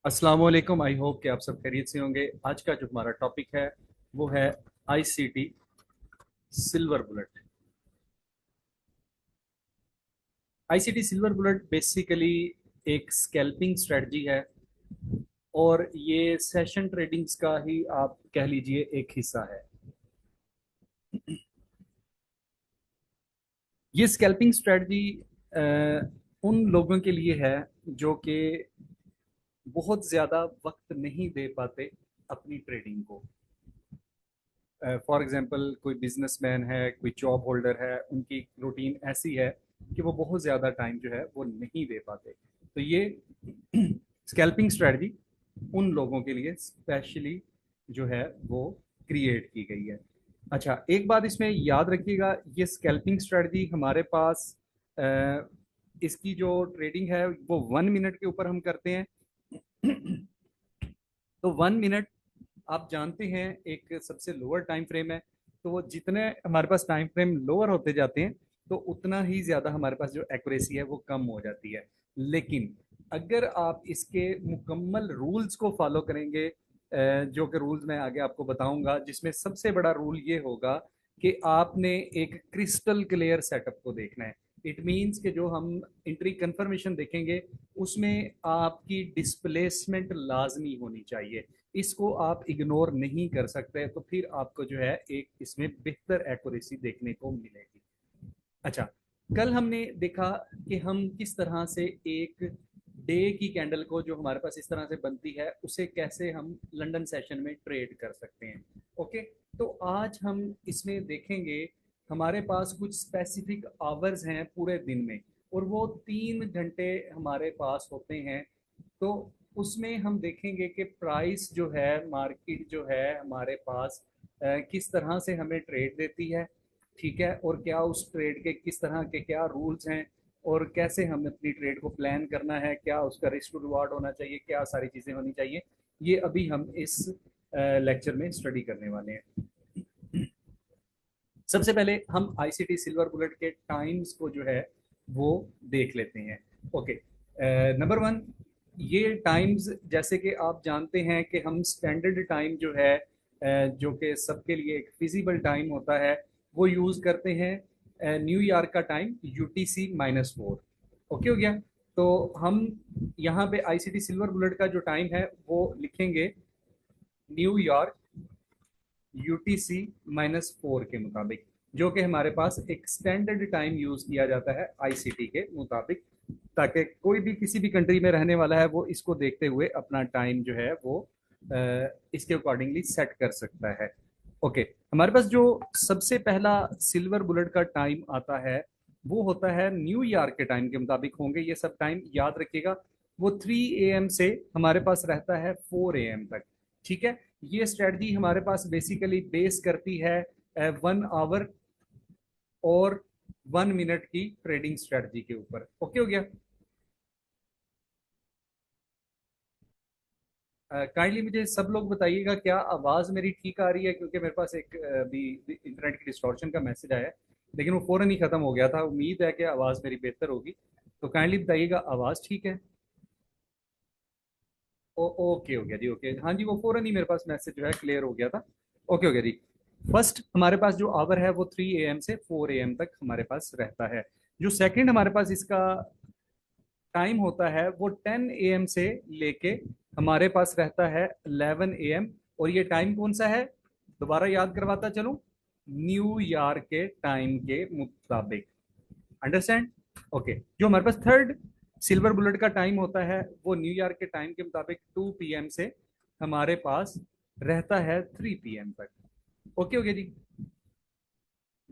अस्सलाम वालेकुम। I hope कि आप सब खैरियत से होंगे। आज का जो हमारा टॉपिक है वो है ICT silver bullet. ICT silver bullet basically एक स्कैल्पिंग स्ट्रेटजी है और ये सेशन ट्रेडिंग्स का ही आप कह लीजिए एक हिस्सा है। ये स्कैल्पिंग स्ट्रेटजी उन लोगों के लिए है जो कि बहुत ज़्यादा वक्त नहीं दे पाते अपनी ट्रेडिंग को। फॉर एग्जांपल कोई बिजनेसमैन है, कोई जॉब होल्डर है, उनकी रूटीन ऐसी है कि वो बहुत ज़्यादा टाइम जो है वो नहीं दे पाते। तो ये स्कैल्पिंग स्ट्रेटजी उन लोगों के लिए स्पेशली जो है वो क्रिएट की गई है। अच्छा, एक बात इसमें याद रखिएगा, ये स्कैल्पिंग स्ट्रेटजी हमारे पास अ, इसकी जो ट्रेडिंग है वो 1 मिनट के ऊपर हम करते हैं। तो 1 मिनट आप जानते हैं एक सबसे लोअर टाइम फ्रेम है। तो वो जितने हमारे पास टाइम फ्रेम लोअर होते जाते हैं तो उतना ही ज़्यादा हमारे पास जो एक्यूरेसी है वो कम हो जाती है। लेकिन अगर आप इसके मुकम्मल रूल्स को फॉलो करेंगे, जो कि रूल्स मैं आगे आपको बताऊंगा, जिसमें सबसे बड़ा रूल ये होगा कि आपने एक क्रिस्टल क्लियर सेटअप को देखना है। इट मीन्स कि जो हम एंट्री कंफर्मेशन देखेंगे उसमें आपकी डिस्प्लेसमेंट लाजमी होनी चाहिए। इसको आप इग्नोर नहीं कर सकते, तो फिर आपको जो है एक इसमें बेहतर एक्यूरेसी देखने को मिलेगी। अच्छा, कल हमने देखा कि हम किस तरह से एक डे की कैंडल को जो हमारे पास इस तरह से बनती है उसे कैसे हम लंदन सेशन में ट्रेड कर सकते हैं। ओके, तो आज हम इसमें देखेंगे हमारे पास कुछ स्पेसिफिक आवर्स हैं पूरे दिन में, और वो 3 घंटे हमारे पास होते हैं। तो उसमें हम देखेंगे कि प्राइस जो है, मार्केट जो है हमारे पास किस तरह से हमें ट्रेड देती है। ठीक है, और क्या उस ट्रेड के किस तरह के क्या रूल्स हैं, और कैसे हमें अपनी ट्रेड को प्लान करना है, क्या उसका रिस्क टू रिवार्ड होना चाहिए, क्या सारी चीज़ें होनी चाहिए। ये अभी हम इस लेक्चर में स्टडी करने वाले हैं। सबसे पहले हम आईसीटी सिल्वर बुलेट के टाइम्स को जो है वो देख लेते हैं। ओके, नंबर वन, ये टाइम्स जैसे कि आप जानते हैं कि हम स्टैंडर्ड टाइम जो है जो कि सबके लिए एक फिजिबल टाइम होता है, वो यूज़ करते हैं न्यूयॉर्क का टाइम UTC-4। ओके हो गया। तो हम यहाँ पे आईसीटी सिल्वर बुलेट का जो टाइम है वो लिखेंगे न्यूयॉर्क UTC-4 के मुताबिक, जो कि हमारे पास एक स्टैंडर्ड टाइम यूज किया जाता है आईसीटी के मुताबिक, ताकि कोई भी किसी भी कंट्री में रहने वाला है वो इसको देखते हुए अपना टाइम जो है वो इसके अकॉर्डिंगली सेट कर सकता है। ओके, हमारे पास जो सबसे पहला सिल्वर बुलेट का टाइम आता है वो होता है न्यूयॉर्क के टाइम के मुताबिक होंगे ये सब टाइम, याद रखिएगा। वो 3 AM से हमारे पास रहता है 4 AM तक। ठीक है, ये स्ट्रेटजी हमारे पास बेसिकली बेस करती है 1 आवर और 1 मिनट की ट्रेडिंग स्ट्रेटजी के ऊपर। ओके हो गया। काइंडली मुझे सब लोग बताइएगा क्या आवाज़ मेरी ठीक आ रही है, क्योंकि मेरे पास एक भी इंटरनेट की डिस्टॉर्शन का मैसेज आया है, लेकिन वो फ़ौरन ही ख़त्म हो गया था। उम्मीद है कि आवाज़ मेरी बेहतर होगी। तो काइंडली बताइएगा आवाज़ ठीक है। ओके हो गया जी। ओके, हाँ जी, वो फ़ौरन ही मेरे पास मैसेज जो है क्लियर हो गया था। ओके हो गया जी। फर्स्ट हमारे पास जो आवर है वो 3 AM से 4 AM तक हमारे पास रहता है। जो सेकंड हमारे पास इसका टाइम होता है वो 10 AM से लेके हमारे पास रहता है 11 AM। और ये टाइम कौन सा है, दोबारा याद करवाता चलूं, न्यूयॉर्क के टाइम के मुताबिक। अंडरस्टैंड। ओके, जो हमारे पास थर्ड सिल्वर बुलेट का टाइम होता है वो न्यूयॉर्क के टाइम के मुताबिक 2 PM से हमारे पास रहता है 3 PM तक। ओके हो गया जी।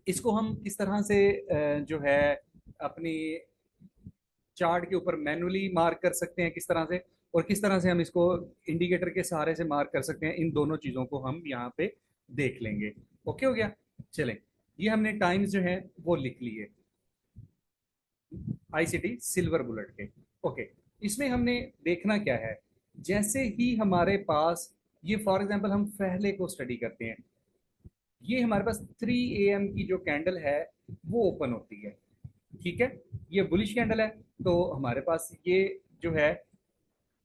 इसको हम किस तरह से जो है अपनी चार्ट के ऊपर मैनुअली मार्क कर सकते हैं किस तरह से, और किस तरह से हम इसको इंडिकेटर के सहारे से मार्क कर सकते हैं, इन दोनों चीज़ों को हम यहाँ पे देख लेंगे। ओके हो गया। चलें, ये हमने टाइम्स जो है वो लिख लिए आईसीटी सिल्वर बुलेट के। ओके, इसमें हमने देखना क्या है, जैसे ही हमारे पास ये फॉर एग्जांपल हम पहले को स्टडी करते हैं, ये हमारे पास 3 AM की जो कैंडल है वो ओपन होती है। ठीक है, ये बुलिश कैंडल है। तो हमारे पास ये जो है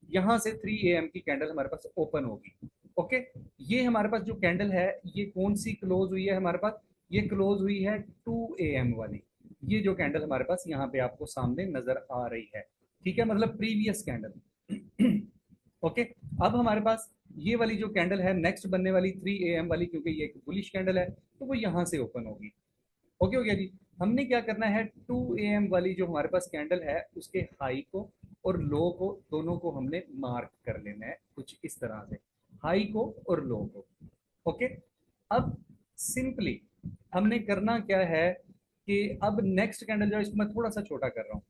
यहाँ से 3 AM की कैंडल हमारे पास ओपन होगी। ओके, ये हमारे पास जो कैंडल है ये कौन सी क्लोज हुई है हमारे पास, ये क्लोज हुई है 2 AM वाली। ये जो कैंडल हमारे पास यहाँ पे आपको सामने नजर आ रही है, ठीक है, मतलब प्रीवियस कैंडल। ओके, अब हमारे पास ये वाली जो कैंडल है नेक्स्ट बनने वाली 3 AM वाली, क्योंकि ये एक बुलिश कैंडल है तो वो यहाँ से ओपन होगी। ओके हो गया जी। हमने क्या करना है, 2 AM वाली जो हमारे पास कैंडल है उसके हाई को और लो को दोनों को हमने मार्क कर लेना है कुछ इस तरह से, हाई को और लो को। ओके, अब सिंपली हमने करना क्या है कि अब नेक्स्ट कैंडल जो है इसको मैं थोड़ा सा छोटा कर रहा हूँ,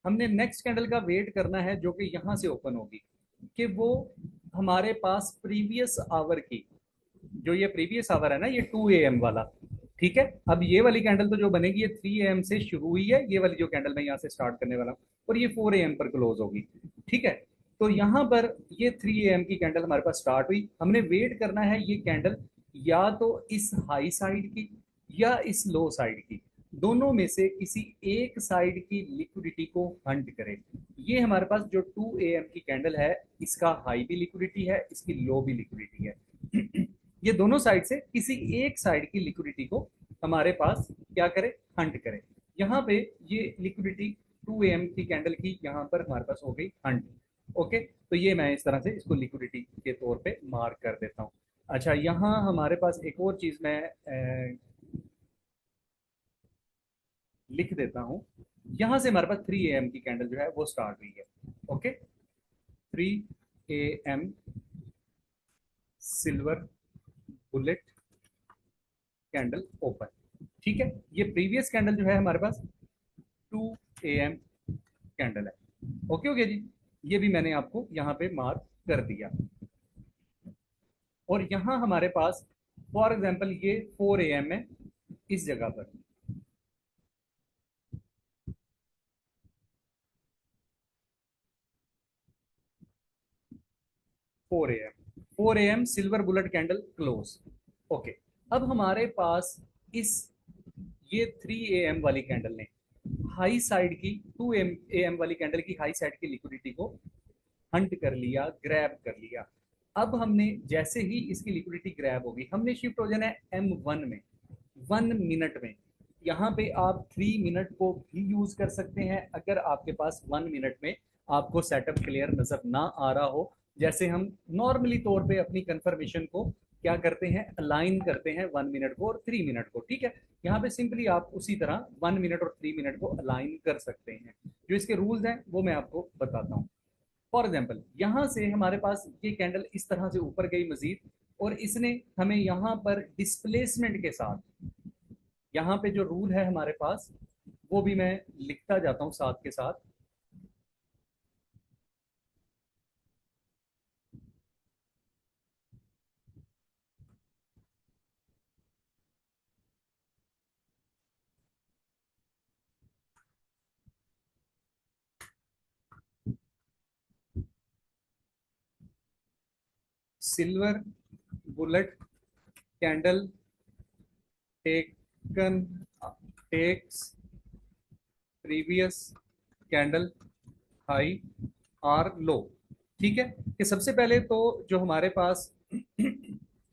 हमने नेक्स्ट कैंडल का वेट करना है जो कि यहां से ओपन होगी, कि वो हमारे पास प्रीवियस आवर की, जो ये प्रीवियस आवर है ना ये 2 AM वाला, ठीक है। अब ये वाली कैंडल तो जो बनेगी ये 3 AM से शुरू हुई है, ये वाली जो कैंडल मैं यहाँ से स्टार्ट करने वाला हूँ, और ये 4 AM पर क्लोज होगी, ठीक है। तो यहाँ पर ये 3 AM की कैंडल हमारे पास स्टार्ट हुई, हमने वेट करना है ये कैंडल या तो इस हाई साइड की या इस लो साइड की, दोनों में से किसी एक साइड की लिक्विडिटी को हंट करे। ये हमारे पास जो 2 AM की कैंडल है इसका हाई भी लिक्विडिटी है, इसकी लो भी लिक्विडिटी है। ये दोनों साइड से किसी एक साइड की लिक्विडिटी को हमारे पास क्या करे, हंट करे। यहाँ पे ये लिक्विडिटी 2 AM की कैंडल की यहाँ पर हमारे पास हो गई हंट। ओके, तो ये मैं इस तरह से इसको लिक्विडिटी के तौर पे मार्क कर देता हूँ। अच्छा, यहाँ हमारे पास एक और चीज मैं लिख देता हूँ, यहाँ से हमारे पास 3 AM की कैंडल जो है वो स्टार्ट हुई है। Okay, 3 AM silver bullet candle open, ठीक है। ये प्रीवियस कैंडल जो है हमारे पास 2 AM कैंडल है। ओके हो गया जी, ये भी मैंने आपको यहाँ पे मार्क कर दिया। और यहाँ हमारे पास फॉर एग्जांपल ये 4 AM है इस जगह पर, 4 AM silver bullet candle close. Okay, अब हमारे पास इस ये 3 AM वाली कैंडल ने हाई साइड की 2 AM वाली कैंडल की हाई साइड की लिक्विडिटी को हंट कर लिया, ग्रैब कर लिया। अब हमने जैसे ही इसकी लिक्विडिटी ग्रैब होगी हमने शिफ्ट हो जाना है M1 में, 1 मिनट में। यहाँ पे आप 3 मिनट को भी यूज कर सकते हैं अगर आपके पास 1 मिनट में आपको सेटअप क्लियर नजर ना आ रहा हो। जैसे हम नॉर्मली तौर पे अपनी कंफर्मेशन को क्या करते हैं, अलाइन करते हैं 1 मिनट को और 3 मिनट को, ठीक है। यहाँ पे सिंपली आप उसी तरह 1 मिनट और 3 मिनट को अलाइन कर सकते हैं। जो इसके रूल्स हैं वो मैं आपको बताता हूँ। फॉर एग्जाम्पल यहाँ से हमारे पास ये कैंडल इस तरह से ऊपर गई मजीद, और इसने हमें यहाँ पर डिस्प्लेसमेंट के साथ, यहाँ पे जो रूल है हमारे पास वो भी मैं लिखता जाता हूँ साथ के साथ। Silver bullet candle taken takes previous candle high or low, ठीक है। कि सबसे पहले तो जो हमारे पास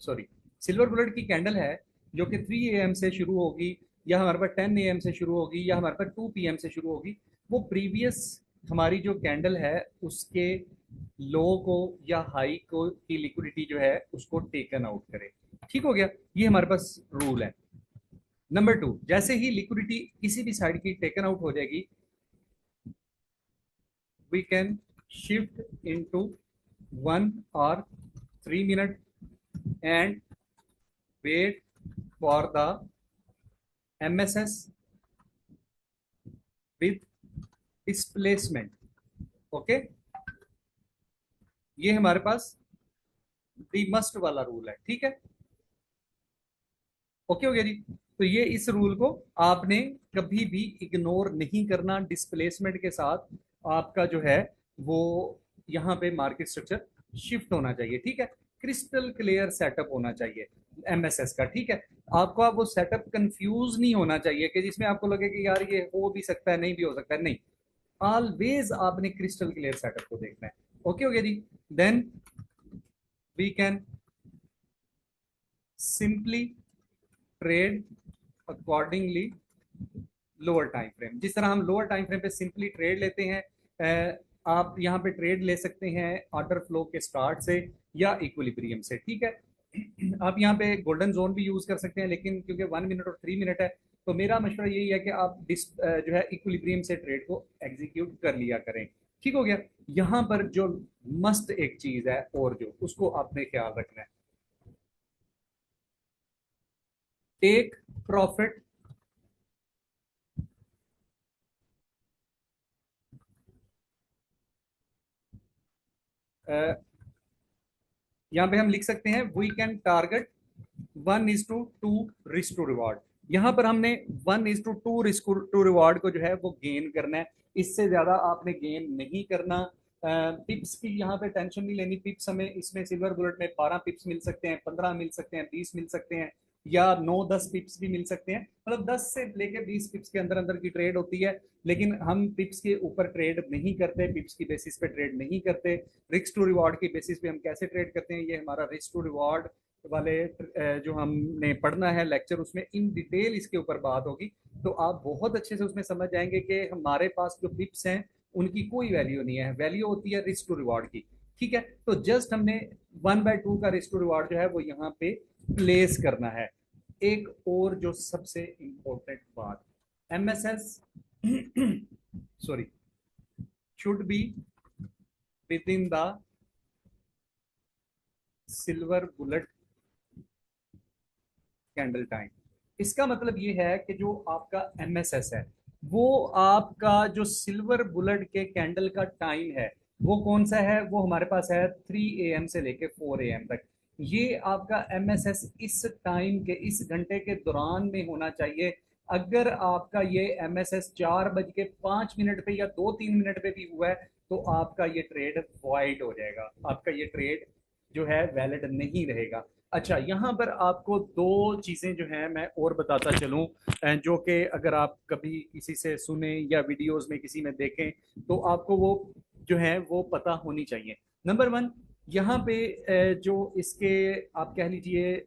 सॉरी सिल्वर बुलेट की कैंडल है जो कि 3 AM से शुरू होगी या हमारे पास 10 AM से शुरू होगी या हमारे पास 2 PM से शुरू होगी, वो प्रीवियस हमारी जो कैंडल है उसके लो को या हाई को की लिक्विडिटी जो है उसको टेकन आउट करे, ठीक हो गया। ये हमारे पास रूल है। नंबर 2, जैसे ही लिक्विडिटी किसी भी साइड की टेकन आउट हो जाएगी we can shift into 1 or 3 minute and wait for the MSS with displacement। Okay, ये हमारे पास दी मस्ट वाला रूल है, ठीक है। ओके हो गया जी। तो ये इस रूल को आपने कभी भी इग्नोर नहीं करना। डिस्प्लेसमेंट के साथ आपका जो है वो यहाँ पे मार्केट स्ट्रक्चर शिफ्ट होना चाहिए, ठीक है। क्रिस्टल क्लियर सेटअप होना चाहिए एमएसएस का, ठीक है। आपको आप वो सेटअप कंफ्यूज नहीं होना चाहिए कि जिसमें आपको लगे कि यार ये हो भी सकता है नहीं भी हो सकता है, नहीं। ऑलवेज आपने क्रिस्टल क्लियर सेटअप को देखना है। ओके हो गया जी। Then we can simply trade accordingly lower time frame. जिस तरह हम लोअर टाइम फ्रेम पे सिंपली ट्रेड लेते हैं, आप यहाँ पे ट्रेड ले सकते हैं ऑर्डर फ्लो के स्टार्ट से या इक्विलिब्रियम से, ठीक है। आप यहाँ पे गोल्डन जोन भी यूज कर सकते हैं, लेकिन क्योंकि 1 मिनट और 3 मिनट है, तो मेरा मशवरा यही है कि आप जो है इक्विलिब्रियम से ट्रेड को एग्जीक्यूट कर लिया करें। ठीक हो गया। यहाँ पर जो मस्त एक चीज है और जो उसको आपने ख्याल रखना है, टेक प्रॉफिट यहाँ पे हम लिख सकते हैं we can target 1:2 risk to reward. यहाँ पर हमने 1:2 रिस्क टू रिवार्ड को जो है वो गेन करना है, इससे ज्यादा आपने गेन नहीं करना। पिप्स की यहाँ पे टेंशन नहीं लेनी। पिप्स हमें इसमें सिल्वर बुलेट में 12 पिप्स मिल सकते हैं, 15 मिल सकते हैं, 20 मिल सकते हैं, या 9-10 पिप्स भी मिल सकते हैं। मतलब 10 से लेकर 20 पिप्स के अंदर अंदर की ट्रेड होती है, लेकिन हम पिप्स के ऊपर ट्रेड नहीं करते, पिप्स की बेसिस पे ट्रेड नहीं करते। रिस्क टू रिवार्ड की बेसिस पे हम कैसे ट्रेड करते हैं, ये हमारा रिस्क टू रिवार्ड वाले जो हमने पढ़ना है लेक्चर, उसमें इन डिटेल इसके ऊपर बात होगी। तो आप बहुत अच्छे से उसमें समझ जाएंगे कि हमारे पास जो पिप्स हैं उनकी कोई वैल्यू नहीं है, वैल्यू होती है रिस्क टू रिवार्ड की। ठीक है, तो जस्ट हमने 1/2 का रिस्क टू रिवार्ड जो है वो यहाँ पे प्लेस करना है। एक और जो सबसे इंपॉर्टेंट बात, MSS sorry should be with in the silver bullet candle time. इसका मतलब ये है कि जो आपका एमएसएस है वो आपका जो सिल्वर बुलेट के कैंडल का टाइम है वो कौन सा है, वो हमारे पास है 3 AM से लेके 4 AM तक। ये आपका एमएसएस इस टाइम के, इस घंटे के दौरान में होना चाहिए। अगर आपका ये एमएसएस 4:05 पे या 2-3 मिनट पे भी हुआ है तो आपका ये ट्रेड वॉइड हो जाएगा, आपका ये ट्रेड जो है वैलिड नहीं रहेगा। अच्छा, यहाँ पर आपको दो चीज़ें जो हैं मैं और बताता चलूँ, जो कि अगर आप कभी किसी से सुने या वीडियोस में किसी में देखें तो आपको वो जो है वो पता होनी चाहिए। नंबर वन, यहाँ पे जो इसके आप कह लीजिए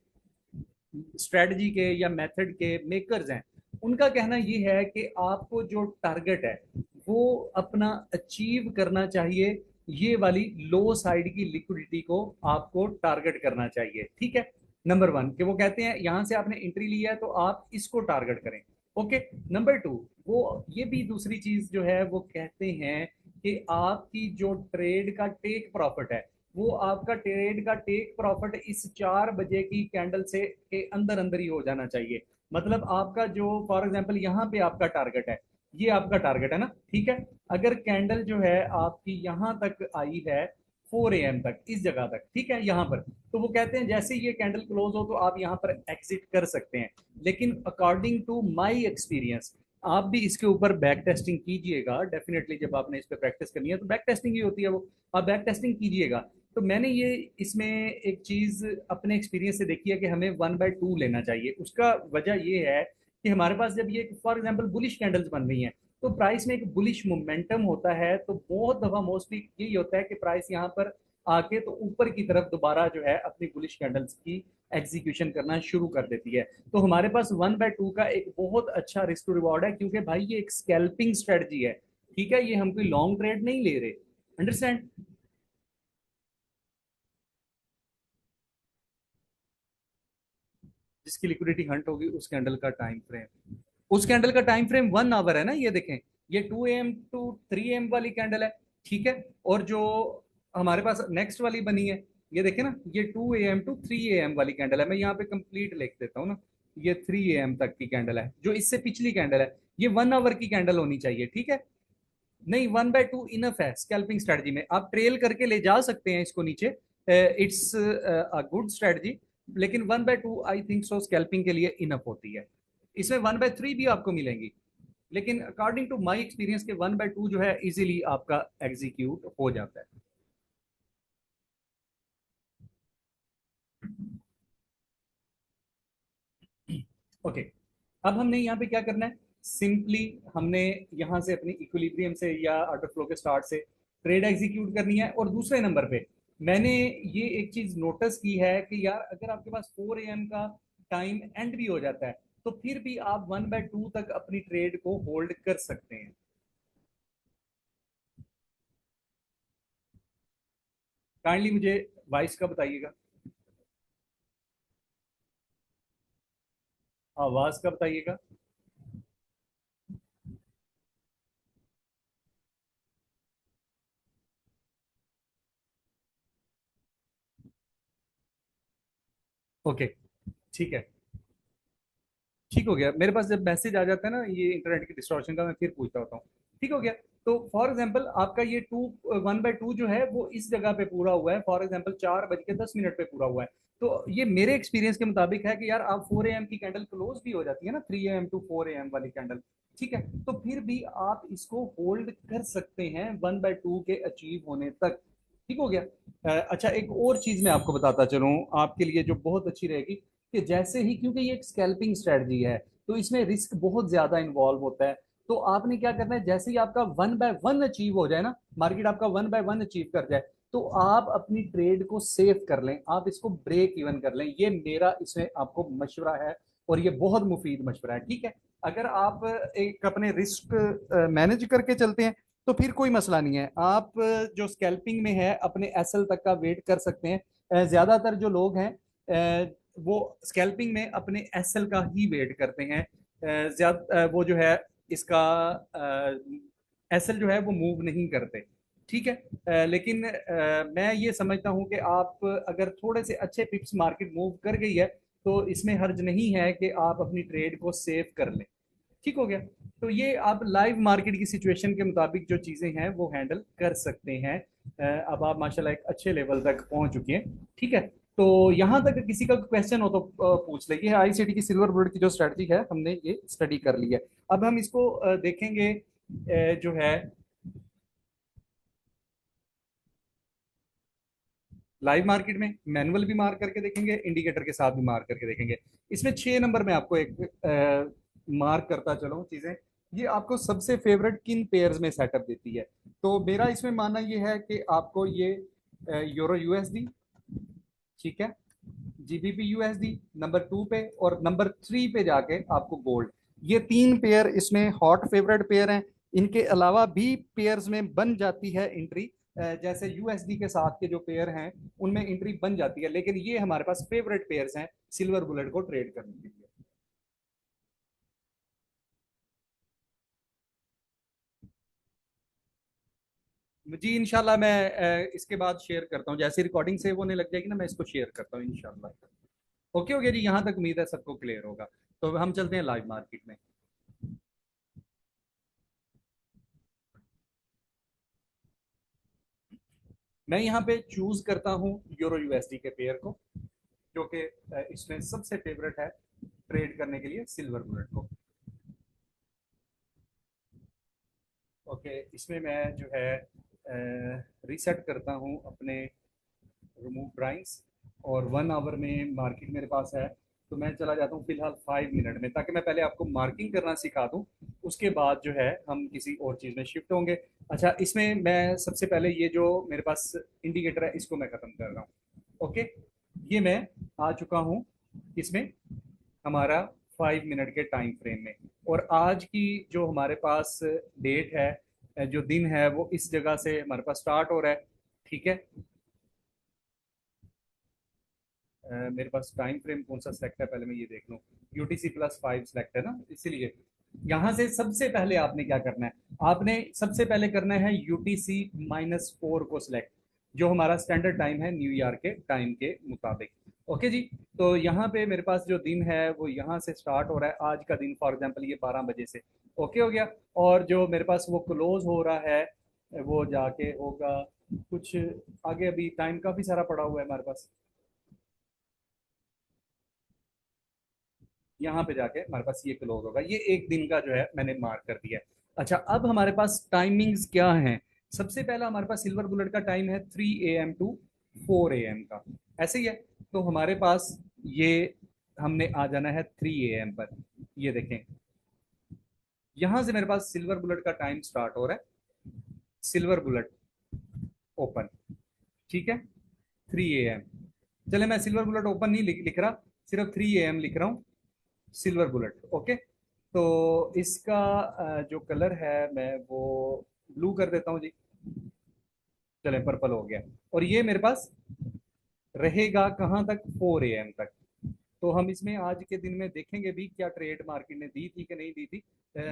स्ट्रेटजी के या मेथड के मेकर्स हैं, उनका कहना ये है कि आपको जो टारगेट है वो अपना अचीव करना चाहिए, ये वाली लो साइड की लिक्विडिटी को आपको टारगेट करना चाहिए। ठीक है, नंबर वन कि वो कहते हैं यहां से आपने एंट्री लिया है तो आप इसको टारगेट करें। ओके, नंबर टू, वो ये भी दूसरी चीज जो है वो कहते हैं कि आपकी जो ट्रेड का टेक प्रॉफिट है वो आपका ट्रेड का टेक प्रॉफिट इस 4 बजे की कैंडल से के अंदर अंदर ही हो जाना चाहिए। मतलब आपका जो फॉर एग्जांपल यहाँ पे आपका टारगेट है, ये आपका टारगेट है ना, ठीक है। अगर कैंडल जो है आपकी यहाँ तक आई है 4 AM तक, इस जगह तक, ठीक है, यहाँ पर, तो वो कहते हैं जैसे ये कैंडल क्लोज हो तो आप यहाँ पर एग्जिट कर सकते हैं। लेकिन अकॉर्डिंग टू माई एक्सपीरियंस आप भी इसके ऊपर बैक टेस्टिंग कीजिएगा डेफिनेटली। जब आपने इस पर प्रैक्टिस करनी है तो बैक टेस्टिंग ही होती है वो, आप बैक टेस्टिंग कीजिएगा। तो मैंने ये इसमें एक चीज अपने एक्सपीरियंस से देखी है कि हमें 1/2 लेना चाहिए। उसका वजह ये है कि हमारे पास जब ये फॉर एग्जांपल बुलिश कैंडल्स बन रही हैं तो प्राइस में एक बुलिश मोमेंटम होता है, तो बहुत दफा मोस्टली यही होता है कि प्राइस यहाँ पर आके तो ऊपर की तरफ दोबारा जो है अपनी बुलिश कैंडल्स की एग्जीक्यूशन करना शुरू कर देती है। तो हमारे पास 1/2 का एक बहुत अच्छा रिस्क टू रिवॉर्ड है, क्योंकि भाई ये एक स्कैल्पिंग स्ट्रेटजी है। ठीक है, ये हम कोई लॉन्ग ट्रेड नहीं ले रहे, अंडरस्टैंड। जिसकी लिक्विडिटी हंट होगी उस कैंडल का टाइम फ्रेम, उस कैंडल का टाइम फ्रेम 1 आवर है ना, ये देखें, ये 2 AM to 3 AM वाली कैंडल है। ठीक है, और जो हमारे पास नेक्स्ट वाली बनी है, ये देखें ना, ये 2 AM to 3 AM वाली कैंडल है। मैं यहाँ पे कंप्लीट लिख देता हूँ ना, ये 3 AM तक की कैंडल है, जो इससे पिछली कैंडल है ये 1 आवर की कैंडल होनी चाहिए। ठीक है, नहीं 1/2 इनफ है स्कैल्पिंग स्ट्रेटजी में, आप ट्रेल करके ले जा सकते हैं इसको नीचे, इट्स अ गुड स्ट्रेटजी। लेकिन 1/2 आई थिंक सो स्कैल्पिंग के लिए इनफ होती है। इसमें 1/3 भी आपको मिलेंगी, लेकिन अकॉर्डिंग टू माई एक्सपीरियंस के 1/2 जो है इजीली आपका एग्जीक्यूट हो जाता है। Okay okay. अब हमने यहाँ पे क्या करना है, सिंपली हमने यहाँ से अपनी इक्विलिब्रियम से या ऑर्डर फ्लो के स्टार्ट से ट्रेड एग्जीक्यूट करनी है। और दूसरे नंबर पे मैंने ये एक चीज नोटिस की है कि यार अगर आपके पास 4 AM का टाइम एंड भी हो जाता है तो फिर भी आप 1/2 तक अपनी ट्रेड को होल्ड कर सकते हैं। काइंडली मुझे वॉइस का बताइएगा, आवाज का बताइएगा। ओके, ठीक है, ठीक हो गया। मेरे पास जब मैसेज आ जाता है ना ये इंटरनेट की डिस्टॉर्शन का, मैं फिर पूछता होता हूँ। ठीक हो गया। तो फॉर एग्जाम्पल आपका ये 1/2 जो है वो इस जगह पे पूरा हुआ है, फॉर एग्जाम्पल 4:10 पे पूरा हुआ है। तो ये मेरे एक्सपीरियंस के मुताबिक है कि यार आप 4 AM की कैंडल क्लोज भी हो जाती है ना, 3 AM टू 4 AM वाली कैंडल, ठीक है, तो फिर भी आप इसको होल्ड कर सकते हैं 1/2 के अचीव होने तक। ठीक हो गया। अच्छा, एक और चीज मैं आपको बताता चलूं आपके लिए जो बहुत अच्छी रहेगी, कि जैसे ही, क्योंकि ये एक स्कैल्पिंग स्ट्रेटजी है तो इसमें रिस्क बहुत ज्यादा इन्वॉल्व होता है। तो आपने क्या करना है, जैसे ही आपका 1/1 अचीव हो जाए ना, मार्केट आपका 1/1 अचीव कर जाए, तो आप अपनी ट्रेड को सेव कर लें, आप इसको ब्रेक इवन कर लें। ये मेरा इसमें आपको मशवरा है और ये बहुत मुफीद मशवरा है। ठीक है, अगर आप एक अपने रिस्क मैनेज करके चलते हैं तो फिर कोई मसला नहीं है। आप जो स्कैल्पिंग में है अपने एसएल तक का वेट कर सकते हैं। ज्यादातर जो लोग हैं वो स्कैल्पिंग में अपने एसएल का ही वेट करते हैं। ज्यादा वो जो है इसका एसएल जो है वो मूव नहीं करते। ठीक है। लेकिन मैं ये समझता हूँ कि आप अगर थोड़े से अच्छे पिप्स मार्केट मूव कर गई है तो इसमें हर्ज नहीं है कि आप अपनी ट्रेड को सेव कर लें। ठीक हो गया। तो ये आप लाइव मार्केट की सिचुएशन के मुताबिक जो चीजें हैं वो हैंडल कर सकते हैं। अब आप माशाल्लाह एक अच्छे लेवल तक पहुंच चुके हैं। ठीक है। तो यहाँ तक किसी का क्वेश्चन हो तो पूछ लेंगे। आईसीटी की सिल्वर बुलेट की जो स्ट्रेटजी है हमने ये स्टडी कर ली है। अब हम इसको देखेंगे जो है लाइव मार्केट में, मैनुअल भी मार्क करके देखेंगे, इंडिकेटर के साथ भी मार्क करके देखेंगे। इसमें 6 नंबर में आपको एक मार्क करता चलो चीजें, ये आपको सबसे फेवरेट किन पेयर्स में सेटअप देती है। तो मेरा इसमें मानना ये है कि आपको ये यूरो यूएसडी, ठीक है, जीबीपी यूएसडी नंबर 2 पे, और नंबर 3 पे जाके आपको गोल्ड। ये 3 पेयर इसमें हॉट फेवरेट पेयर हैं। इनके अलावा भी पेयर्स में बन जाती है एंट्री, जैसे यूएसडी के साथ के जो पेयर हैं उनमें एंट्री बन जाती है, लेकिन ये हमारे पास फेवरेट पेयर्स हैं सिल्वर बुलेट को ट्रेड करने के लिए। जी इंशाल्लाह मैं इसके बाद शेयर करता हूँ, जैसे रिकॉर्डिंग सेव होने लग जाएगी ना मैं इसको शेयर करता हूँ इंशाल्लाह। ओके हो गया जी, यहाँ तक उम्मीद है सबको क्लियर होगा। तो हम चलते हैं लाइव मार्केट में। मैं यहाँ पे चूज करता हूँ यूरो यूएसडी के पेयर को, जो कि इसमें सबसे फेवरेट है ट्रेड करने के लिए सिल्वर बुलेट को। ओके, इसमें मैं जो है रीसेट करता हूँ अपने रिमूव प्राइस, और 1 आवर में मार्केट मेरे पास है। तो मैं चला जाता हूँ फिलहाल 5 मिनट में, ताकि मैं पहले आपको मार्किंग करना सिखा दूँ, उसके बाद जो है हम किसी और चीज़ में शिफ्ट होंगे। अच्छा, इसमें मैं सबसे पहले ये जो मेरे पास इंडिकेटर है इसको मैं ख़त्म कर रहा हूँ। ओके, ये मैं आ चुका हूँ इसमें हमारा 5 मिनट के टाइम फ्रेम में। और आज की जो हमारे पास डेट है, जो दिन है, वो इस जगह से हमारे पास स्टार्ट हो रहा है। ठीक है। मेरे पास टाइम फ्रेम कौन सा सेलेक्ट है पहले मैं ये देख लूँ। UTC+5 सेलेक्ट है ना, इसीलिए यहाँ से सबसे पहले आपने क्या करना है, आपने सबसे पहले करना है UTC-4 को सिलेक्ट, जो हमारा स्टैंडर्ड टाइम है न्यूयॉर्क के टाइम के मुताबिक। ओके जी। तो यहाँ पे मेरे पास जो दिन है वो यहाँ से स्टार्ट हो रहा है, आज का दिन फॉर एग्जांपल ये 12 बजे से। ओके हो गया। और जो मेरे पास वो क्लोज हो रहा है वो जाके होगा कुछ आगे, अभी टाइम काफी सारा पड़ा हुआ है हमारे पास, यहाँ पे जाके हमारे पास ये क्लोज होगा। ये एक दिन का जो है मैंने मार्क कर दिया है। अच्छा, अब हमारे पास टाइमिंग्स क्या हैं। सबसे पहला हमारे पास सिल्वर बुलेट का टाइम है 3 AM टू 4 AM का, ऐसे ही है। तो हमारे पास ये हमने आ जाना है 3 AM पर। ये देखें, यहां से मेरे पास सिल्वर बुलेट का टाइम स्टार्ट हो रहा है। सिल्वर बुलेट ओपन, ठीक है, 3 AM। चले मैं सिल्वर बुलेट ओपन नहीं लिख रहा, सिर्फ 3 AM लिख रहा हूँ, सिल्वर बुलेट। ओके, तो इसका जो कलर है मैं वो ब्लू कर देता हूँ जी। चले पर्पल हो गया। और ये मेरे पास रहेगा कहाँ तक, 4 AM तक। तो हम इसमें आज के दिन में देखेंगे भी क्या ट्रेड मार्केट ने दी थी कि नहीं दी थी।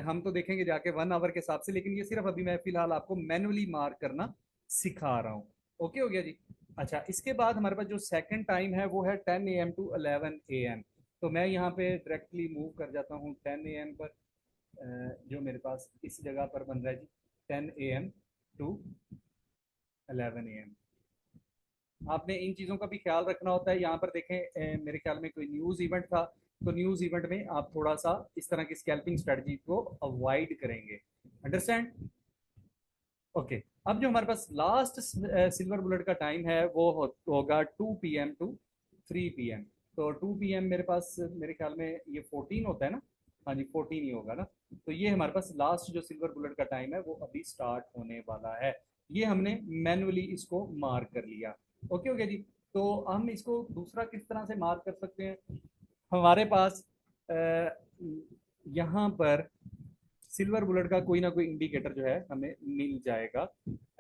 हम तो देखेंगे जाके 1 आवर के हिसाब से, लेकिन ये सिर्फ अभी मैं फिलहाल आपको मैनुअली मार्क करना सिखा रहा हूँ। ओके हो गया जी। अच्छा, इसके बाद हमारे पास जो सेकंड टाइम है वो है 10 AM टू 11 AM। तो मैं यहाँ पे डायरेक्टली मूव कर जाता हूँ 10 AM पर। जो मेरे पास इस जगह पर बन रहा है जी, 10 AM टू 11 AM। आपने इन चीज़ों का भी ख्याल रखना होता है। यहाँ पर देखें, मेरे ख्याल में कोई न्यूज़ इवेंट था, तो न्यूज़ इवेंट में आप थोड़ा सा इस तरह की स्कैल्पिंग स्ट्रेटजी को अवॉइड करेंगे। अंडरस्टैंड? ओके, अब जो हमारे पास लास्ट सिल्वर बुलेट का टाइम है वो होगा 2 PM टू 3 PM। तो 2 PM मेरे पास, मेरे ख्याल में ये 14 होता है ना, हाँ जी 14 ही होगा ना। तो ये हमारे पास लास्ट जो सिल्वर बुलेट का टाइम है वो अभी स्टार्ट होने वाला है। ये हमने मैनुअली इसको मार्क कर लिया। ओके हो गया जी। तो हम इसको दूसरा किस तरह से मार्क कर सकते हैं, हमारे पास यहाँ पर सिल्वर बुलेट का कोई ना कोई इंडिकेटर जो है हमें मिल जाएगा।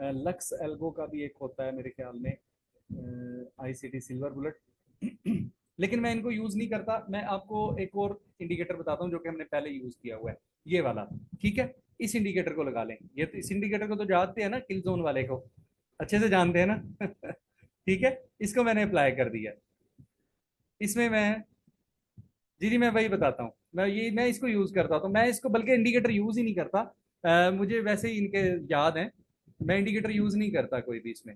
लक्स एल्गो का भी एक होता है मेरे ख्याल में, ICT सिल्वर बुलेट। लेकिन मैं इनको यूज नहीं करता। मैं आपको एक और इंडिकेटर बताता हूँ जो कि हमने पहले यूज किया हुआ है, ये वाला। ठीक है, इस इंडिकेटर को लगा लें। ये तो, इस इंडिकेटर को तो जानते हैं ना, किल जोन वाले को अच्छे से जानते हैं ना। ठीक है, इसको मैंने अप्लाई कर दिया। इसमें मैं, जी जी मैं वही बताता हूँ, मैं इसको यूज करता हूँ। तो मैं इसको बल्कि इंडिकेटर यूज ही नहीं करता। मुझे वैसे ही इनके याद है, मैं इंडिकेटर यूज नहीं करता कोई भी इसमें।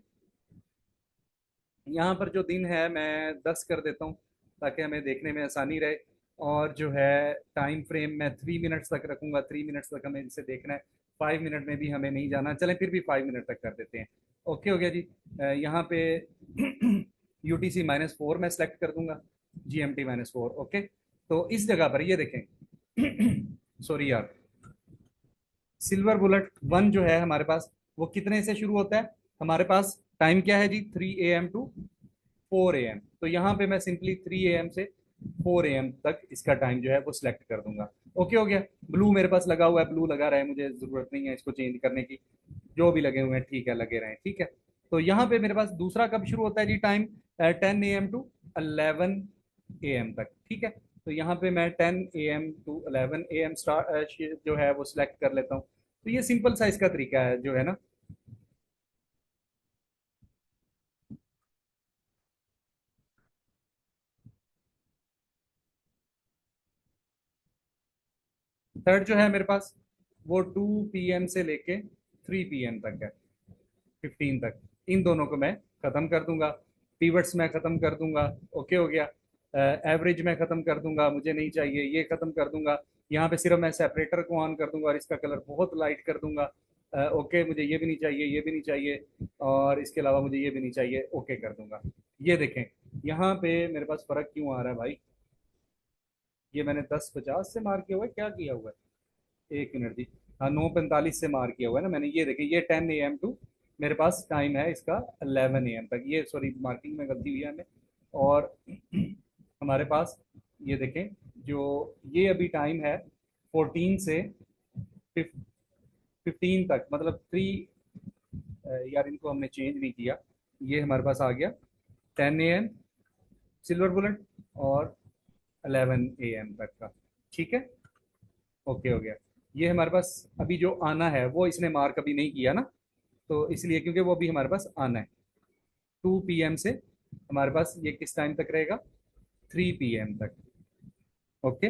यहाँ पर जो दिन है मैं 10 कर देता हूँ ताकि हमें देखने में आसानी रहे। और जो है टाइम फ्रेम मैं 3 मिनट्स तक रखूंगा, 3 मिनट्स तक हमें इसे देखना है। 5 मिनट में भी हमें नहीं जाना, चलें फिर भी 5 मिनट तक कर देते हैं। ओके हो गया जी। यहाँ पे UTC-4 मैं सेलेक्ट कर दूंगा, GMT-4। ओके, तो इस जगह पर ये देखें, सॉरी यार, सिल्वर बुलेट 1 जो है हमारे पास वो कितने से शुरू होता है, हमारे पास टाइम क्या है जी, 3 AM टू 4 AM। तो यहाँ पे मैं सिंपली 3 AM से 4 AM तक इसका टाइम जो है वो सिलेक्ट कर दूंगा। ओके हो गया। ब्लू मेरे पास लगा हुआ है, ब्लू लगा रहा है, मुझे जरूरत नहीं है इसको चेंज करने की। जो भी लगे हुए हैं ठीक है, लगे रहे, ठीक है। तो यहाँ पे मेरे पास दूसरा कब शुरू होता है जी, टाइम 10 AM टू 11 AM तक। ठीक है, तो यहाँ पे मैं 10 AM टू 11 AM स्टार्ट जो है वो सिलेक्ट कर लेता हूँ। तो ये सिंपल सा इसका तरीका है जो है ना। थर्ड जो है मेरे पास वो 2 PM से लेके 3 PM तक है, 15 तक। इन दोनों को मैं खत्म कर दूंगा, पीवर्ड्स मैं खत्म कर दूंगा। ओके हो गया। एवरेज मैं खत्म कर दूंगा, मुझे नहीं चाहिए, ये खत्म कर दूंगा। यहाँ पे सिर्फ मैं सेपरेटर को ऑन कर दूंगा और इसका कलर बहुत लाइट कर दूंगा। ओके, मुझे ये भी नहीं चाहिए, ये भी नहीं चाहिए, और इसके अलावा मुझे ये भी नहीं चाहिए, ओके कर दूंगा। ये देखें यहाँ पे मेरे पास फर्क क्यों आ रहा है भाई, ये मैंने 10:50 से मार किया हुआ है, क्या किया हुआ है, 1 मिनट जी। हाँ, 9:45 से मार किया हुआ है ना मैंने। ये देखिए, ये 10 AM टू मेरे पास टाइम है इसका 11 AM तक। ये सॉरी, मार्किंग में गलती हुई है हमें। और हमारे पास ये देखें, जो ये अभी टाइम है 14 से 15 तक, मतलब 3, यार इनको हमने चेंज नहीं किया। ये हमारे पास आ गया 10 AM सिल्वर बुलेट और 11 AM तक का। ठीक है, ओके हो गया। ये हमारे पास अभी जो आना है वो इसने मार्क अभी नहीं किया ना, तो इसलिए, क्योंकि वो अभी हमारे पास आना है 2 PM से हमारे पास ये किस टाइम तक रहेगा, 3 PM तक। ओके,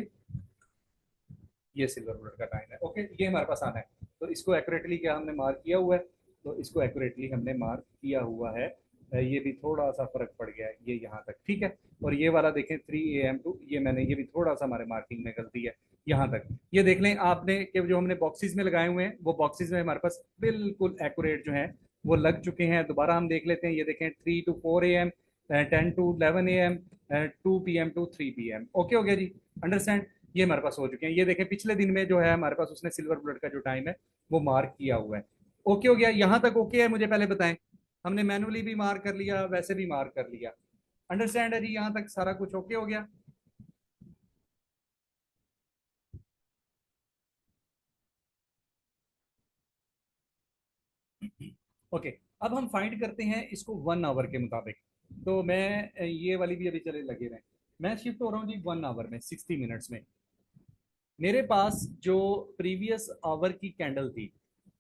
ये सिल्वर बुलेट का टाइम है। ओके, ये हमारे पास आना है। तो इसको एक्यूरेटली क्या हमने मार्क किया हुआ है, तो इसको एक्यूरेटली हमने मार्क किया हुआ है। ये भी थोड़ा सा फर्क पड़ गया है, ये यहाँ तक, ठीक है। और ये वाला देखें 3 AM टू, ये मैंने, ये भी थोड़ा सा हमारे मार्किंग में गलती है यहाँ तक। ये देख लें आपने कि जो हमने बॉक्सेस में लगाए हुए हैं वो बॉक्सेस में हमारे पास बिल्कुल एक्यूरेट जो है वो लग चुके हैं। दोबारा हम देख लेते हैं, ये देखें 3 to 4 AM, 10 to 11 AM, 2 PM to 3 PM। Okay हो गया जी, अंडरस्टैंड। ये हमारे पास हो चुके हैं। ये देखें पिछले दिन में जो है हमारे पास उसने सिल्वर बुलेट का जो टाइम है वो मार्क किया हुआ है। ओके हो गया, यहाँ तक ओके है, मुझे पहले बताएं। हमने मैनुअली भी मार्क कर लिया, वैसे भी मार्क कर लिया। अंडरस्टैंड है जी? यहाँ तक सारा कुछ ओके हो गया? ओके, अब हम फाइंड करते हैं इसको 1 आवर के मुताबिक। तो मैं ये वाली भी अभी चले लगे रहे, मैं शिफ्ट हो रहा हूँ जी 1 आवर में, 60 मिनट्स में। मेरे पास जो प्रीवियस आवर की कैंडल थी,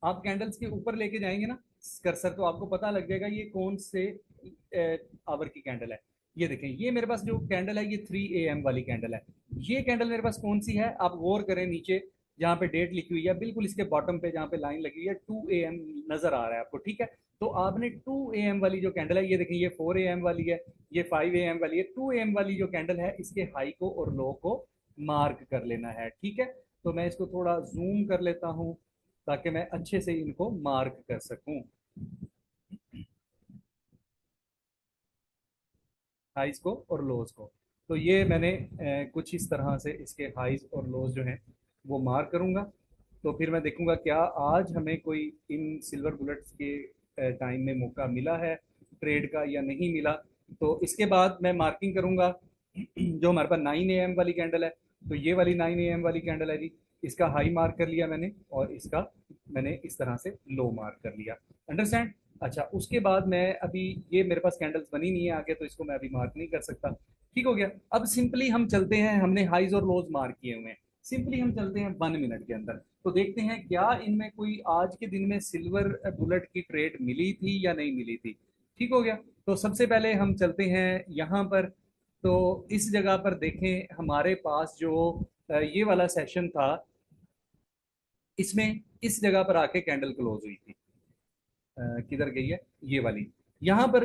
आप कैंडल्स के ऊपर लेके जाएंगे ना कर्सर, तो आपको पता लग जाएगा ये कौन से आवर की कैंडल है। ये देखें, ये मेरे पास जो कैंडल है ये 3 AM वाली कैंडल है। ये कैंडल मेरे पास कौन सी है, आप गौर करें नीचे जहाँ पे डेट लिखी हुई है, बिल्कुल इसके बॉटम पे जहाँ पे लाइन लगी हुई है 2 AM नजर आ रहा है आपको, ठीक है। तो आपने 2 AM वाली जो कैंडल है, ये देखें ये 4 AM वाली है, ये 5 AM वाली है, 2 AM वाली जो कैंडल है इसके हाई को और लो को मार्क कर लेना है, ठीक है। तो मैं इसको थोड़ा जूम कर लेता हूं ताकि मैं अच्छे से इनको मार्क कर सकूं, हाइज को और लोज को। तो ये मैंने कुछ इस तरह से इसके हाइज और लोज जो हैं वो मार्क करूंगा। तो फिर मैं देखूंगा क्या आज हमें कोई इन सिल्वर बुलेट्स के टाइम में मौका मिला है ट्रेड का या नहीं मिला। तो इसके बाद मैं मार्किंग करूंगा जो हमारे पास 9 AM वाली कैंडल है। तो ये वाली 9 AM वाली कैंडल है जी, इसका हाई मार्क कर लिया मैंने, और इसका मैंने इस तरह से लो मार्क कर लिया। अंडरस्टैंड? अच्छा, उसके बाद मैं अभी, ये मेरे पास कैंडल्स बनी नहीं है आगे, तो इसको मैं अभी मार्क नहीं कर सकता। ठीक हो गया। अब सिंपली हम चलते हैं, हमने हाइज और लोज मार्क किए हुए हैं, सिंपली हम चलते हैं 1 मिनट के अंदर। तो देखते हैं क्या इनमें कोई आज के दिन में सिल्वर बुलेट की ट्रेड मिली थी या नहीं मिली थी। ठीक हो गया। तो सबसे पहले हम चलते हैं यहाँ पर। तो इस जगह पर देखें, हमारे पास जो ये वाला सेशन था, इसमें इस जगह पर आके कैंडल क्लोज हुई थी। किधर गई है ये वाली, यहाँ पर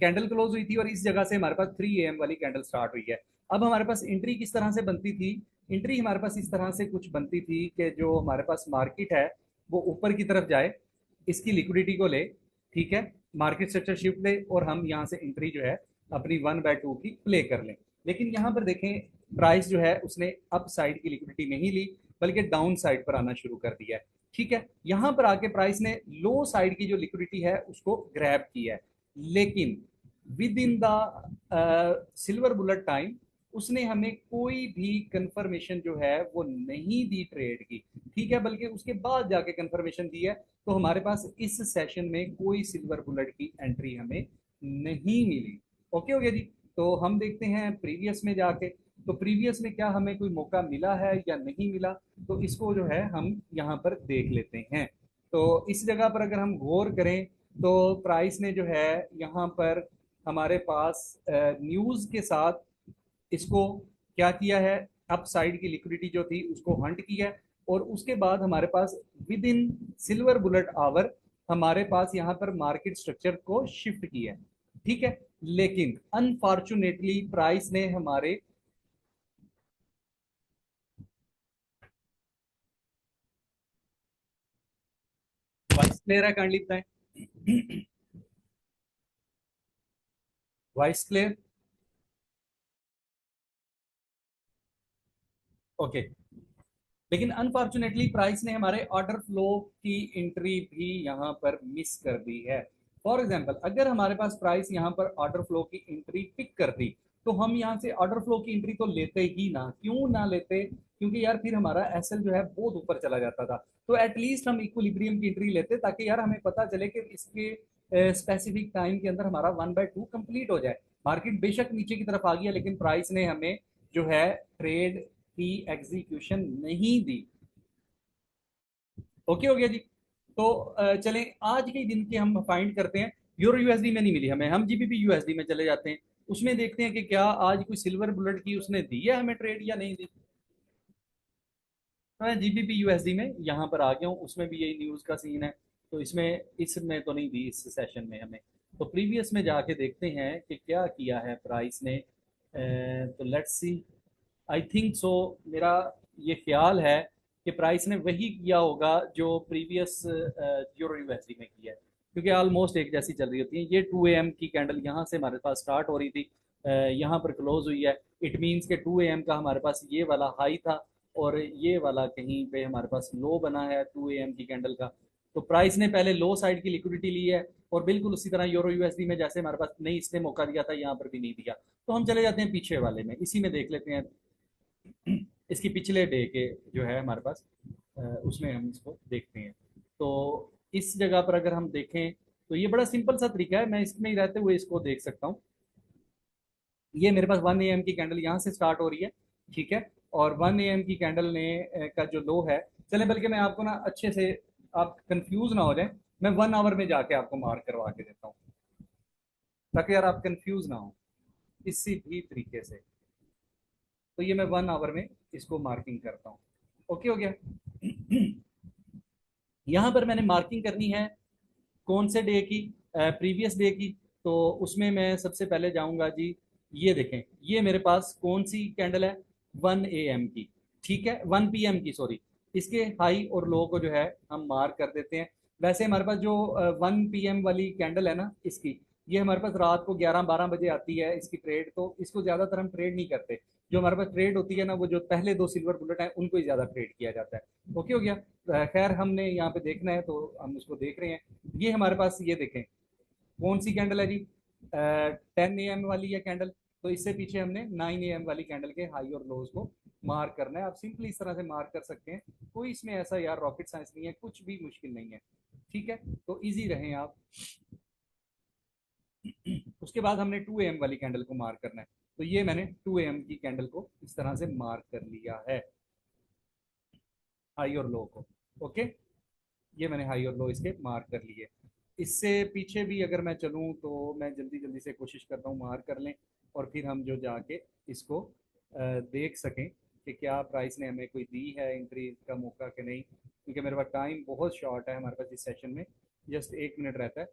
कैंडल क्लोज हुई थी, और इस जगह से हमारे पास 3 AM वाली कैंडल स्टार्ट हुई है। अब हमारे पास एंट्री किस तरह से बनती थी, एंट्री हमारे पास इस तरह से कुछ बनती थी कि जो हमारे पास मार्केट है वो ऊपर की तरफ जाए, इसकी लिक्विडिटी को ले, ठीक है, मार्केट स्ट्रक्चर शिफ्ट ले, और हम यहाँ से एंट्री जो है अपनी 1/2 की प्ले कर लें। लेकिन यहाँ पर देखें, प्राइस जो है उसने अप साइड की लिक्विडिटी नहीं ली, बल्कि डाउन साइड पर आना शुरू कर दिया है। ठीक है, यहां पर आके प्राइस ने लो साइड की जो लिक्विडिटी है उसको ग्रैब किया है, लेकिन with in the silver bullet time उसने हमें कोई भी कंफर्मेशन जो है वो नहीं दी ट्रेड की, ठीक है, बल्कि उसके बाद जाके कंफर्मेशन दी है। तो हमारे पास इस सेशन में कोई सिल्वर बुलेट की एंट्री हमें नहीं मिली। ओके हो गया जी। तो हम देखते हैं प्रीवियस में जाके, तो प्रीवियस में क्या हमें कोई मौका मिला है या नहीं मिला। तो इसको जो है हम यहाँ पर देख लेते हैं। तो इस जगह पर अगर हम गौर करें तो प्राइस ने जो है यहाँ पर हमारे पास न्यूज के साथ इसको क्या किया है, अप साइड की लिक्विडिटी जो थी उसको हंट किया है, और उसके बाद हमारे पास within silver bullet hour हमारे पास यहाँ पर मार्केट स्ट्रक्चर को शिफ्ट किया है, ठीक है। लेकिन अनफॉर्चुनेटली प्राइस ने हमारे, वॉइस क्लियर है काइंडली बताएं। Voice clear? ओके। लेकिन अनफॉर्चुनेटली प्राइस ने हमारे ऑर्डर फ्लो की एंट्री भी यहाँ पर मिस कर दी है। फॉर एग्जाम्पल, अगर हमारे पास प्राइस यहाँ पर ऑर्डर फ्लो की एंट्री पिक करती, तो हम यहाँ से ऑर्डर फ्लो की एंट्री तो लेते ही ना, क्यों ना लेते, क्योंकि यार फिर हमारा एसएल जो है बहुत ऊपर चला जाता था। तो एटलीस्ट हम इक्विलिब्रियम की एंट्री लेते, ताकि यार हमें पता चले कि इसके स्पेसिफिक टाइम के अंदर हमारा 1/2 कंप्लीट हो जाए। मार्केट बेशक नीचे की तरफ आ गया, लेकिन प्राइस ने हमें जो है ट्रेड की एग्जीक्यूशन नहीं दी। ओके हो गया जी। तो चलें आज के दिन के हम फाइंड करते हैं। यूरो यूएसडी में नहीं मिली हमें, हम जीबीपी यूएसडी में चले जाते हैं, उसमें देखते हैं कि क्या आज कोई सिल्वर बुलेट की उसने दी है हमें ट्रेड या नहीं दी। तो मैं जीबीपी यूएसडी में यहाँ पर आ गया हूँ, उसमें भी यही न्यूज़ का सीन है। तो इसमें तो नहीं दी इस सेशन में हमें। तो प्रीवियस में जाके देखते हैं कि क्या किया है प्राइस ने। तो लेट्स सी, आई थिंक सो, मेरा ये ख्याल है कि प्राइस ने वही किया होगा जो प्रीवियस यूरो यूएसडी में किया है, क्योंकि ऑलमोस्ट एक जैसी चल रही होती है। ये 2 AM की कैंडल यहाँ से हमारे पास स्टार्ट हो रही थी, यहाँ पर क्लोज हुई है। इट मीन्स के 2 AM का हमारे पास ये वाला हाई था, और ये वाला कहीं पे हमारे पास लो बना है 2 AM की कैंडल का। तो प्राइस ने पहले लो साइड की लिक्विडिटी ली है, और बिल्कुल उसी तरह यूरो यूएसडी में जैसे हमारे पास नहीं इसने मौका दिया था, यहाँ पर भी नहीं दिया, तो हम चले जाते हैं पीछे वाले में, इसी में देख लेते हैं इसकी पिछले डे के जो है हमारे पास, उसमें हम इसको देखते हैं। तो इस जगह पर अगर हम देखें तो ये बड़ा सिंपल सा तरीका है, मैं इसमें ही रहते हुए इसको देख सकता हूँ। ये मेरे पास 1 AM की कैंडल यहाँ से स्टार्ट हो रही है, ठीक है, और 1 AM की कैंडल ने का जो लो है, चले बल्कि मैं आपको ना अच्छे से, आप कंफ्यूज ना हो जाए, मैं 1 आवर में जाके आपको मार्क करवा के देता हूँ, ताकि यार आप कंफ्यूज ना हो किसी भी तरीके से। तो ये मैं 1 आवर में इसको मार्किंग करता हूँ। ओके हो गया। यहाँ पर मैंने मार्किंग करनी है कौन से डे की, प्रीवियस डे की। तो उसमें मैं सबसे पहले जाऊंगा जी, ये देखें, ये मेरे पास कौन सी कैंडल है, 1 AM की, ठीक है, 1 PM की, सॉरी। इसके हाई और लो को जो है हम मार्क कर देते हैं। वैसे हमारे पास जो 1 PM वाली कैंडल है ना इसकी, ये हमारे पास रात को 11-12 बजे आती है इसकी ट्रेड, तो इसको ज़्यादातर हम ट्रेड नहीं करते। जो हमारे पास ट्रेड होती है ना, वो जो पहले 2 सिल्वर बुलेट हैं उनको ही ज़्यादा ट्रेड किया जाता है। ओके हो गया। खैर हमने यहाँ पे देखना है तो हम उसको देख रहे हैं। ये हमारे पास ये देखें कौन सी कैंडल है जी, 10 AM वाली है कैंडल। तो इससे पीछे हमने 9 AM वाली कैंडल के हाई और लोज को मार्क करना है। आप सिंपली इस तरह से मार्क कर सकते हैं, कोई इसमें ऐसा यार रॉकेट साइंस नहीं है, कुछ भी मुश्किल नहीं है, ठीक है, तो इजी रहें आप। उसके बाद हमने 2 AM वाली कैंडल को मार्क करना है। तो ये मैंने 2 AM की कैंडल को इस तरह से मार्क कर लिया है, हाई और लो को। ओके, ये मैंने हाई और लो इसके मार्क कर लिए। इससे पीछे भी अगर मैं चलूँ तो मैं जल्दी जल्दी से कोशिश करता हूँ मार्क कर लें, और फिर हम जो जाके इसको देख सकें कि क्या प्राइस ने हमें कोई दी है एंट्री का मौका कि नहीं, क्योंकि मेरे पास टाइम बहुत शॉर्ट है, हमारे पास इस सेशन में जस्ट 1 मिनट रहता है।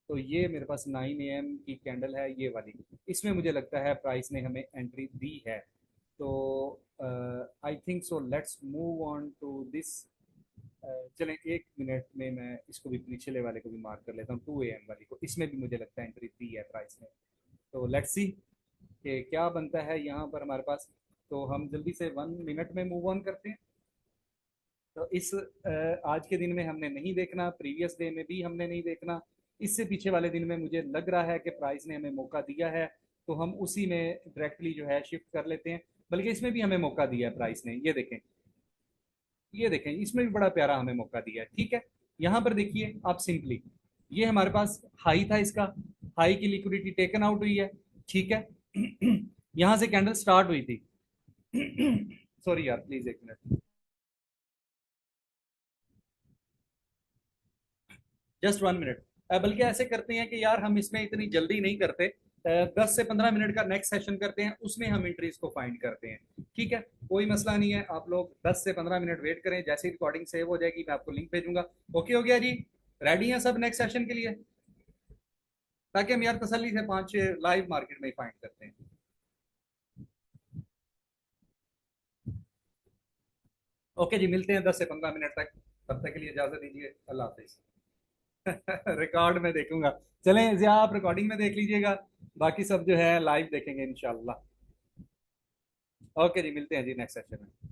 तो ये मेरे पास 9 AM की कैंडल है ये वाली, इसमें मुझे लगता है प्राइस ने हमें एंट्री दी है। तो I think so, let's move on to this. चलें 1 मिनट में मैं इसको भी पिछले वाले को भी मार्क कर लेता हूँ, 2 AM वाली को, इसमें भी मुझे लगता है एंट्री दी है प्राइस ने। तो लेट्स सी कि क्या बनता है यहाँ पर हमारे पास। तो हम जल्दी से 1 मिनट में मूव ऑन करते हैं। तो इस आज के दिन में हमने नहीं देखना, प्रीवियस डे में भी हमने नहीं देखना, इससे पीछे वाले दिन में मुझे लग रहा है कि प्राइस ने हमें मौका दिया है, तो हम उसी में डायरेक्टली जो है शिफ्ट कर लेते हैं। बल्कि इसमें भी हमें मौका दिया है प्राइस ने, ये देखें, ये देखें, इसमें भी बड़ा प्यारा हमें मौका दिया है, ठीक है। यहाँ पर देखिए आप सिंपली, ये हमारे पास हाई था, इसका हाई की लिक्विडिटी टेकन आउट हुई है, ठीक है। यहाँ से कैंडल स्टार्ट हुई थी। सॉरी यार, प्लीज 1 मिनट, जस्ट 1 मिनट। बल्कि ऐसे करते हैं कि यार हम इसमें इतनी जल्दी नहीं करते, 10 से 15 मिनट का नेक्स्ट सेशन करते हैं, उसमें हम एंट्रीज को फाइंड करते हैं, ठीक है। कोई मसला नहीं है, आप लोग 10 से 15 मिनट वेट करें, जैसे ही रिकॉर्डिंग सेव हो जाएगी मैं आपको लिंक भेजूंगा। ओके हो गया जी, रेडी हैं सब नेक्स्ट सेशन के लिए, ताकि हम यार तसल्ली से 5-6 लाइव मार्केट में फाइंड करते हैं। ओके जी, मिलते हैं 10 से 15 मिनट तक, तब तक के लिए इजाजत दीजिए, अल्लाह हाफिज। रिकॉर्ड में देखूंगा। चलें जिया, आप रिकॉर्डिंग में देख लीजिएगा, बाकी सब जो है लाइव देखेंगे इंशाल्लाह। ओके जी, मिलते हैं जी नेक्स्ट सेशन में।